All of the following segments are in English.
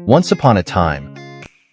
Once upon a time,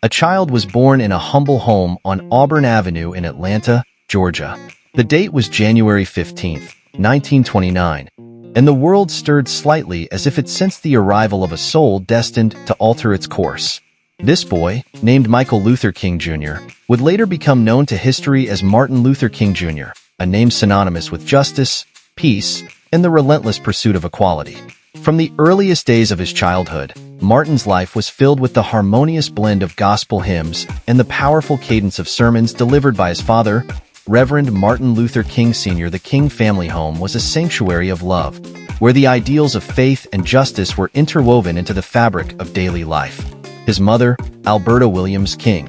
a child was born in a humble home on Auburn Avenue in Atlanta, Georgia. The date was January 15th, 1929, and the world stirred slightly as if it sensed the arrival of a soul destined to alter its course. This boy, named Michael Luther King Jr., would later become known to history as Martin Luther King Jr., a name synonymous with justice, peace, and the relentless pursuit of equality. From the earliest days of his childhood, Martin's life was filled with the harmonious blend of gospel hymns and the powerful cadence of sermons delivered by his father, Reverend Martin Luther King Sr. The King family home was a sanctuary of love, where the ideals of faith and justice were interwoven into the fabric of daily life. His mother, Alberta Williams King,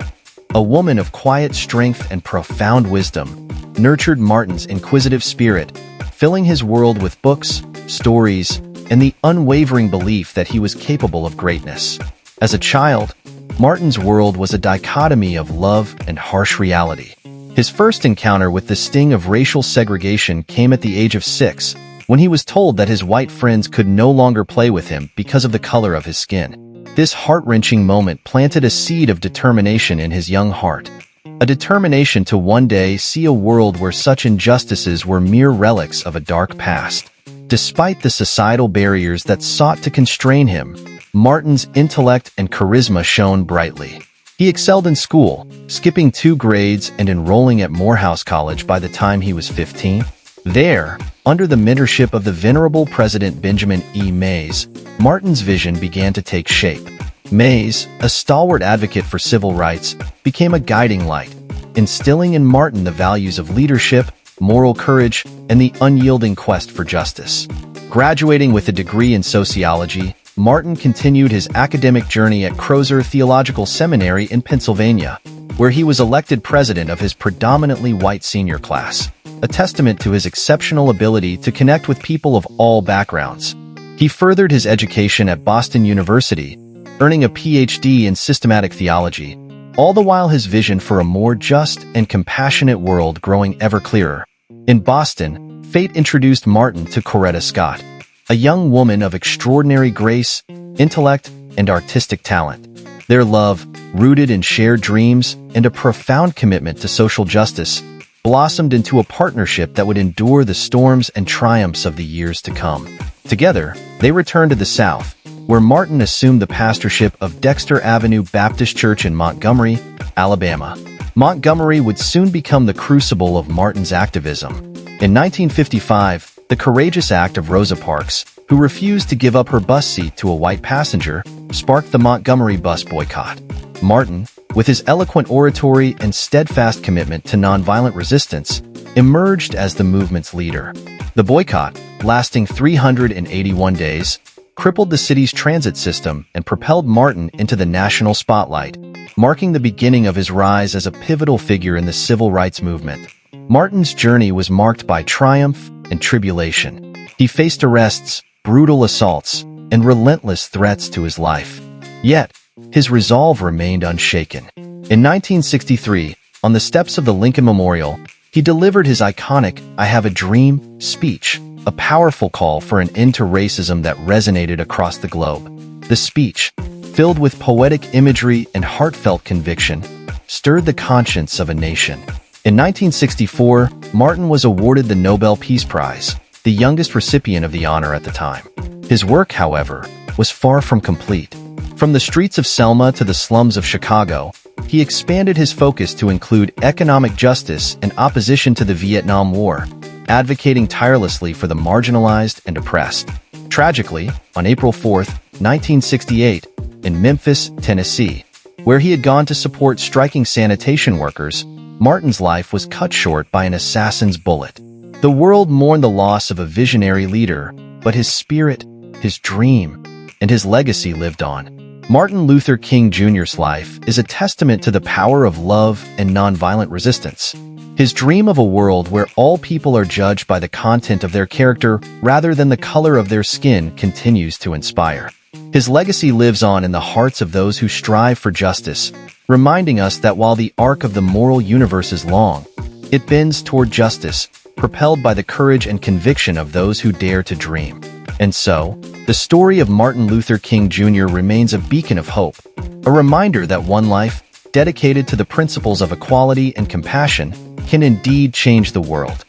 a woman of quiet strength and profound wisdom, nurtured Martin's inquisitive spirit, filling his world with books, stories, and the unwavering belief that he was capable of greatness. As a child, Martin's world was a dichotomy of love and harsh reality. His first encounter with the sting of racial segregation came at the age of 6, when he was told that his white friends could no longer play with him because of the color of his skin. This heart-wrenching moment planted a seed of determination in his young heart, a determination to one day see a world where such injustices were mere relics of a dark past. Despite the societal barriers that sought to constrain him, Martin's intellect and charisma shone brightly. He excelled in school, skipping 2 grades and enrolling at Morehouse College by the time he was 15. There, under the mentorship of the venerable President Benjamin E. Mays, Martin's vision began to take shape. Mays, a stalwart advocate for civil rights, became a guiding light, instilling in Martin the values of leadership, moral courage, and the unyielding quest for justice. Graduating with a degree in sociology, Martin continued his academic journey at Crozer Theological Seminary in Pennsylvania, where he was elected president of his predominantly white senior class, a testament to his exceptional ability to connect with people of all backgrounds. He furthered his education at Boston University, earning a Ph.D. in systematic theology, all the while his vision for a more just and compassionate world growing ever clearer. In Boston, fate introduced Martin to Coretta Scott, a young woman of extraordinary grace, intellect, and artistic talent. Their love, rooted in shared dreams and a profound commitment to social justice, blossomed into a partnership that would endure the storms and triumphs of the years to come. Together, they returned to the South, where Martin assumed the pastorship of Dexter Avenue Baptist Church in Montgomery, Alabama. Montgomery would soon become the crucible of Martin's activism. In 1955, the courageous act of Rosa Parks, who refused to give up her bus seat to a white passenger, sparked the Montgomery bus boycott. Martin, with his eloquent oratory and steadfast commitment to nonviolent resistance, emerged as the movement's leader. The boycott, lasting 381 days, crippled the city's transit system and propelled Martin into the national spotlight, marking the beginning of his rise as a pivotal figure in the civil rights movement. Martin's journey was marked by triumph and tribulation. He faced arrests, brutal assaults, and relentless threats to his life. Yet, his resolve remained unshaken. In 1963, on the steps of the Lincoln Memorial, he delivered his iconic "I Have a Dream" speech, a powerful call for an end to racism that resonated across the globe. The speech, filled with poetic imagery and heartfelt conviction, stirred the conscience of a nation. In 1964, Martin was awarded the Nobel Peace Prize, the youngest recipient of the honor at the time. His work, however, was far from complete. From the streets of Selma to the slums of Chicago, he expanded his focus to include economic justice and opposition to the Vietnam War, advocating tirelessly for the marginalized and oppressed. Tragically, on April 4, 1968, in Memphis, Tennessee, where he had gone to support striking sanitation workers, Martin's life was cut short by an assassin's bullet. The world mourned the loss of a visionary leader, but his spirit, his dream, and his legacy lived on. Martin Luther King Jr.'s life is a testament to the power of love and nonviolent resistance. His dream of a world where all people are judged by the content of their character rather than the color of their skin continues to inspire. His legacy lives on in the hearts of those who strive for justice, reminding us that while the arc of the moral universe is long, it bends toward justice, propelled by the courage and conviction of those who dare to dream. And so, the story of Martin Luther King Jr. remains a beacon of hope, A reminder that one life, dedicated to the principles of equality and compassion, can indeed change the world.